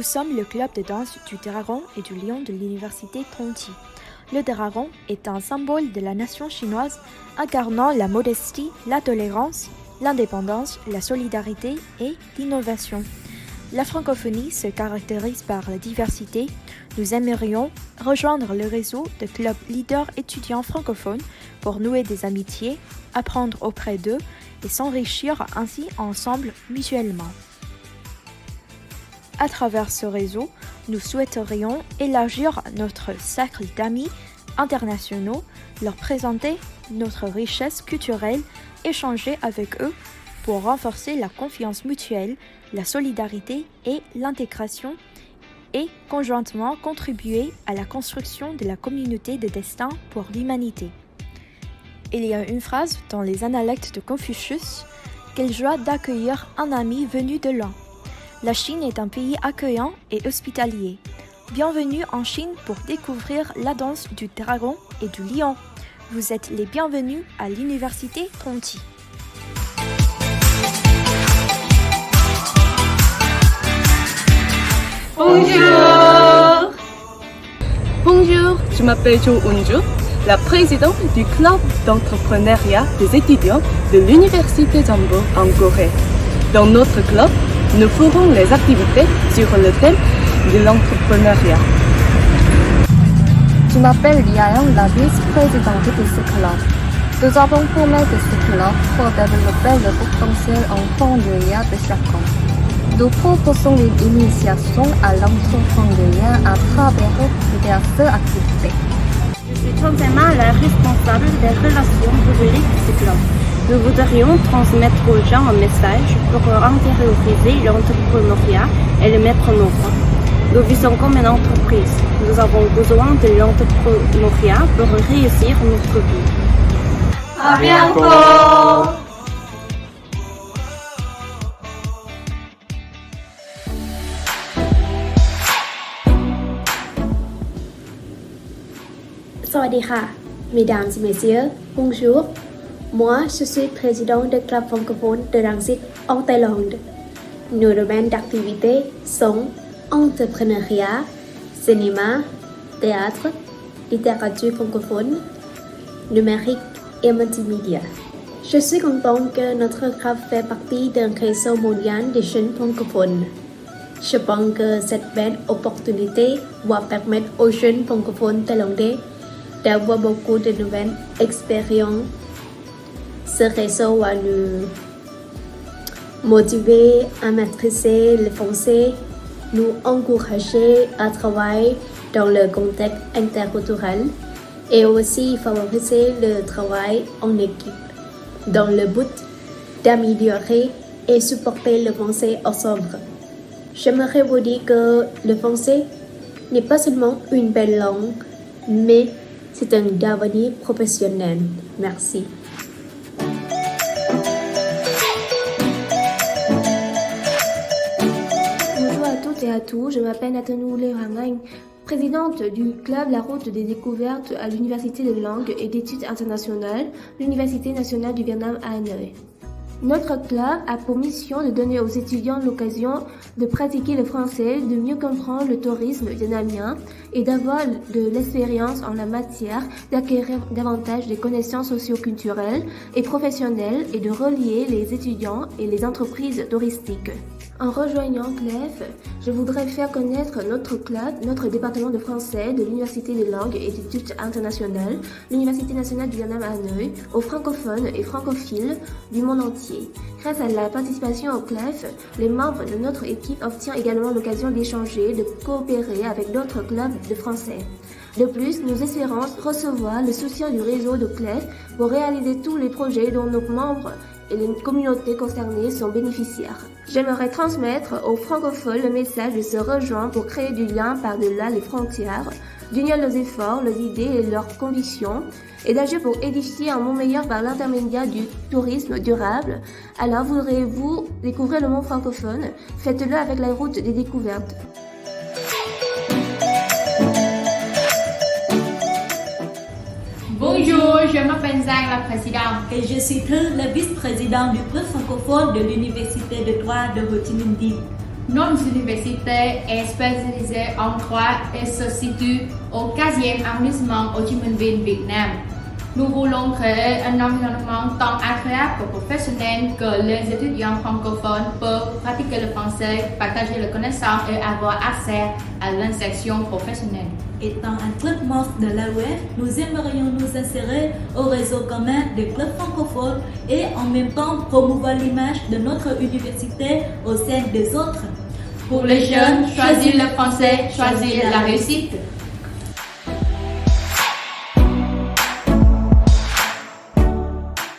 Nous sommes le club de danse du dragon et du lion de l'université Tongji. Le dragon est un symbole de la nation chinoise incarnant la modestie, la tolérance, l'indépendance, la solidarité et l'innovation. La francophonie se caractérise par la diversité. Nous aimerions rejoindre le réseau de clubs leaders étudiants francophones pour nouer des amitiés, apprendre auprès d'eux et s'enrichir ainsi ensemble mutuellement. À travers ce réseau, nous souhaiterions élargir notre cercle d'amis internationaux, leur présenter notre richesse culturelle, échanger avec eux pour renforcer la confiance mutuelle, la solidarité et l'intégration et conjointement contribuer à la construction de la communauté de destin pour l'humanité. Il y a une phrase dans les Analectes de Confucius: « Quelle joie d'accueillir un ami venu de loin ». La Chine est un pays accueillant et hospitalier. Bienvenue en Chine pour découvrir la danse du dragon et du lion. Vous êtes les bienvenus à l'université Tongji. Bonjour. Bonjour, je m'appelle Jo Eun-ju, la présidente du club d'entrepreneuriat des étudiants de l'université d'Hambourg en Corée. Dans notre club, nous ferons les activités sur le thème de l'entrepreneuriat. Je m'appelle Liang, la vice-présidente de ce club. Nous avons formé de ce club pour développer le potentiel entrepreneurial de chacun. Nous proposons une initiation à l'entrepreneuriat à travers diverses activités. Je suis totalement la responsable des relations publiques de ce club. Nous voudrions transmettre aux gens un message pour intérioriser l'entrepreneuriat et le mettre en œuvre. Nous visons comme une entreprise. Nous avons besoin de l'entrepreneuriat pour réussir notre vie. À bientôt! Sawadee-ka, mesdames et messieurs, bonjour. Moi, je suis président du club francophone de Rangsit en Thaïlande. Nos domaines d'activité sont entrepreneuriat, cinéma, théâtre, littérature francophone, numérique et multimédia. Je suis contente que notre club fait partie d'un réseau mondial de jeunes francophones. Je pense que cette belle opportunité va permettre aux jeunes francophones thaïlandais d'avoir beaucoup de nouvelles expériences. Ce réseau va nous motiver à maîtriser le français, nous encourager à travailler dans le contexte interculturel et aussi favoriser le travail en équipe dans le but d'améliorer et supporter le français ensemble. J'aimerais vous dire que le français n'est pas seulement une belle langue, mais c'est un avenir professionnel. Merci. Bonjour à toutes et à tous, je m'appelle Nathanou Lehangang, présidente du club La Route des Découvertes à l'Université de langues et d'études internationales, l'Université nationale du Vietnam à Hanoï. Notre club a pour mission de donner aux étudiants l'occasion de pratiquer le français, de mieux comprendre le tourisme vietnamien et d'avoir de l'expérience en la matière, d'acquérir davantage des connaissances socio-culturelles et professionnelles et de relier les étudiants et les entreprises touristiques. En rejoignant CLEF, je voudrais faire connaître notre club, notre département de français de l'Université des langues et d'études internationales, l'Université nationale du Vietnam à Hanoï, aux francophones et francophiles du monde entier. Grâce à la participation au CLEF, les membres de notre équipe obtiennent également l'occasion d'échanger, de coopérer avec d'autres clubs de français. De plus, nous espérons recevoir le soutien du réseau de CLEF pour réaliser tous les projets dont nos membres et les communautés concernées sont bénéficiaires. J'aimerais transmettre aux francophones le message de se rejoindre pour créer du lien par-delà les frontières, d'unir leurs efforts, leurs idées et leurs convictions, et d'agir pour édifier un monde meilleur par l'intermédiaire du tourisme durable. Alors, voudrez-vous découvrir le monde francophone? Faites-le avec la route des découvertes. Bonjour, je m'appelle Zhang, la présidente. Et je suis Thư, la vice-présidente du club francophone de l'Université de droit de Ho Chi Minh. Notre université est spécialisée en droit et se situe au 15e arrondissement Ho Chi Minh Ville, Vietnam. Nous voulons créer un environnement tant agréable pour professionnels que les étudiants francophones peuvent pratiquer le français, partager les connaissances et avoir accès à l'insertion professionnelle. Étant un club membre de l'AOF, nous aimerions nous insérer au réseau commun des clubs francophones et en même temps promouvoir l'image de notre université au sein des autres. Pour les jeunes, choisir le français, choisir la réussite.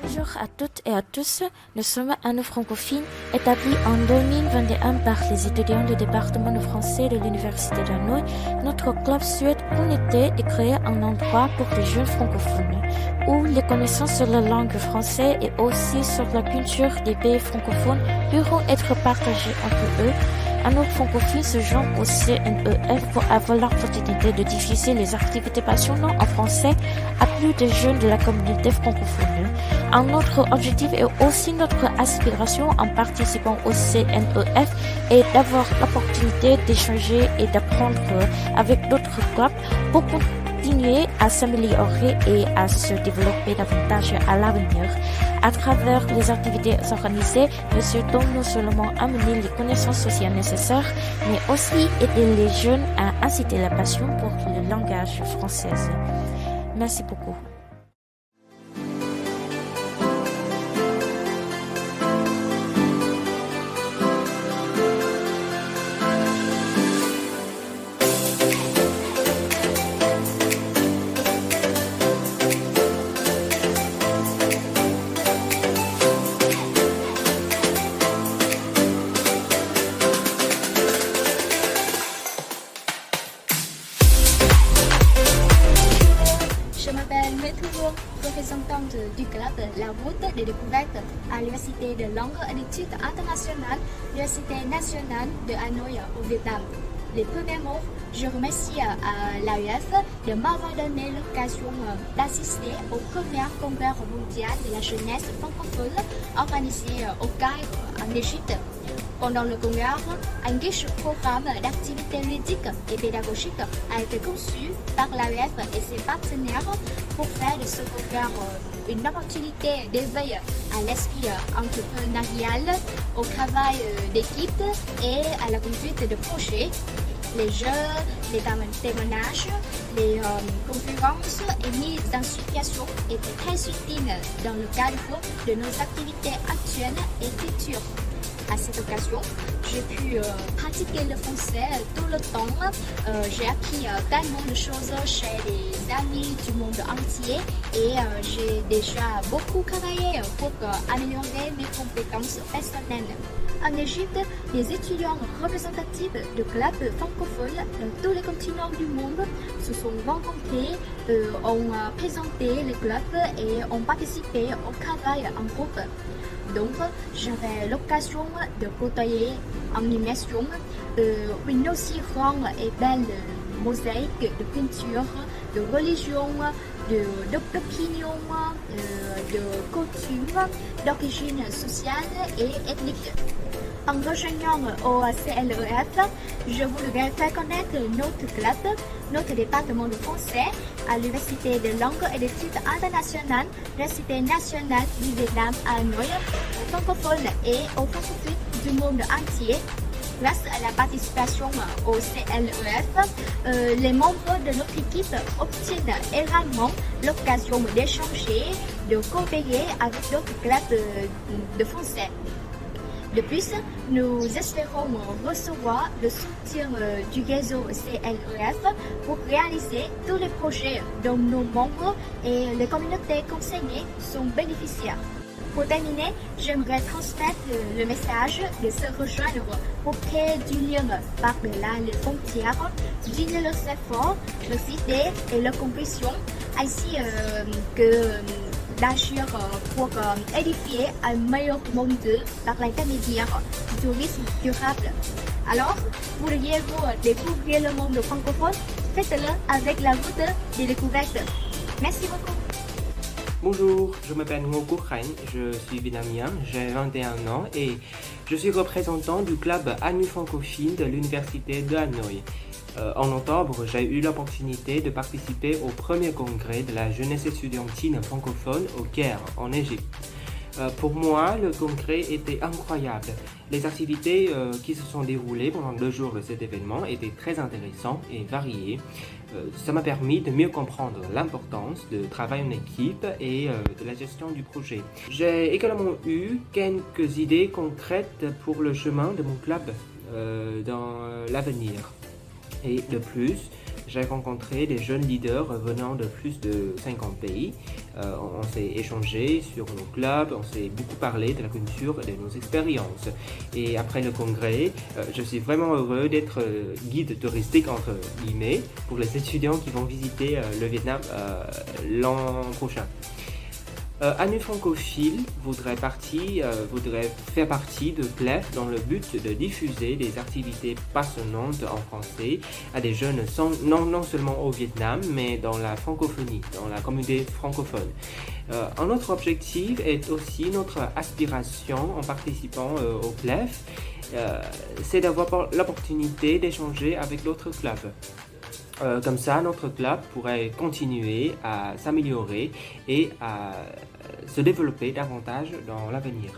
Bonjour à toutes et à tous, nous sommes un francophone établi en 2021 par les étudiants du département de français de l'Université d'Hanoï. Notre club souhaite en été de créer un endroit pour les jeunes francophones où les connaissances sur la langue française et aussi sur la culture des pays francophones pourront être partagées entre eux. Un autre francophone se joint au CNEF pour avoir l'opportunité de diffuser les activités passionnantes en français à plus de jeunes de la communauté francophone. Un autre objectif et aussi notre aspiration en participant au CNEF est d'avoir l'opportunité d'échanger et d'apprendre avec d'autres clubs pour continuer à s'améliorer et à se développer davantage à l'avenir. À travers les activités organisées, nous souhaitons non seulement amener les connaissances sociales nécessaires, mais aussi aider les jeunes à inciter la passion pour le langage français. Merci beaucoup. Je m'appelle Métouron, représentante du club La Route des Découvertes à l'Université de langue et d'études internationales, l'Université nationale de Hanoï au Vietnam. Les premiers mots, je remercie à l'AUF de m'avoir donné l'occasion d'assister au premier congrès mondial de la jeunesse francophone organisé au Caire en Égypte. Pendant le congrès, un riche programme d'activités ludiques et pédagogiques a été conçu par l'AUF et ses partenaires pour faire de ce congrès une opportunité d'éveil à l'esprit entrepreneurial, au travail d'équipe et à la conduite de projets. Les jeux, les témoignages, les conférences et mises en situation étaient très utiles dans le cadre de nos activités actuelles et futures. À cette occasion, j'ai pu pratiquer le français tout le temps. J'ai appris tellement de choses chez les amis du monde entier et j'ai déjà beaucoup travaillé pour améliorer mes compétences personnelles. En Égypte, les étudiants représentatifs de clubs francophones dans tous les continents du monde se sont rencontrés, ont présenté les clubs et ont participé au travail en groupe. Donc, j'avais l'occasion de côtoyer en immersion une aussi grande et belle mosaïque de peinture, de religion, d'opinion, de coutumes, d'origine sociale et ethnique. En rejoignant au CNEF, je voudrais faire connaître notre club, notre département de français à l'Université de langue et d'études internationales, l'Université nationale du Vietnam à Hanoï, aux francophones et aux francophones du monde entier. Grâce à la participation au CNEF, les membres de notre équipe obtiennent également l'occasion d'échanger, de coopérer avec d'autres clubs de français. De plus, nous espérons recevoir le soutien du réseau CNEF pour réaliser tous les projets dont nos membres et les communautés concernées sont bénéficiaires. Pour terminer, j'aimerais transmettre le message de se rejoindre pour créer du lien par-delà les frontières, d'unir leurs efforts, leurs idées et leurs convictions, ainsi que d'agir pour édifier un meilleur monde par l'intermédiaire du tourisme durable. Alors, voudriez-vous découvrir le monde francophone? Faites-le avec la route des découvertes. Merci beaucoup. Bonjour, je m'appelle Ngo Quốc Khánh, je suis vietnamien, j'ai 21 ans et Je suis représentant du club ANU francophile de l'Université de Hanoï. En octobre, j'ai eu l'opportunité de participer au premier congrès de la jeunesse estudiantine francophone au Caire, en Égypte. Pour moi, le congrès était incroyable. Les activités qui se sont déroulées pendant 2 jours de cet événement étaient très intéressantes et variées. Ça m'a permis de mieux comprendre l'importance de travail en équipe et de la gestion du projet. J'ai également eu quelques idées concrètes pour le chemin de mon club dans l'avenir. Et de plus, j'ai rencontré des jeunes leaders venant de plus de 50 pays. On s'est échangé sur nos clubs, on s'est beaucoup parlé de la culture et de nos expériences. Et après le congrès, je suis vraiment heureux d'être guide touristique entre guillemets pour les étudiants qui vont visiter le Vietnam l'an prochain. ANU francophile voudrait faire partie de CLEF dans le but de diffuser des activités passionnantes en français à des jeunes non seulement au Vietnam, mais dans la francophonie, dans la communauté francophone. Un autre objectif est aussi notre aspiration en participant au CLEF, c'est d'avoir l'opportunité d'échanger avec d'autres clubs. Comme ça, notre club pourrait continuer à s'améliorer et à se développer davantage dans l'avenir.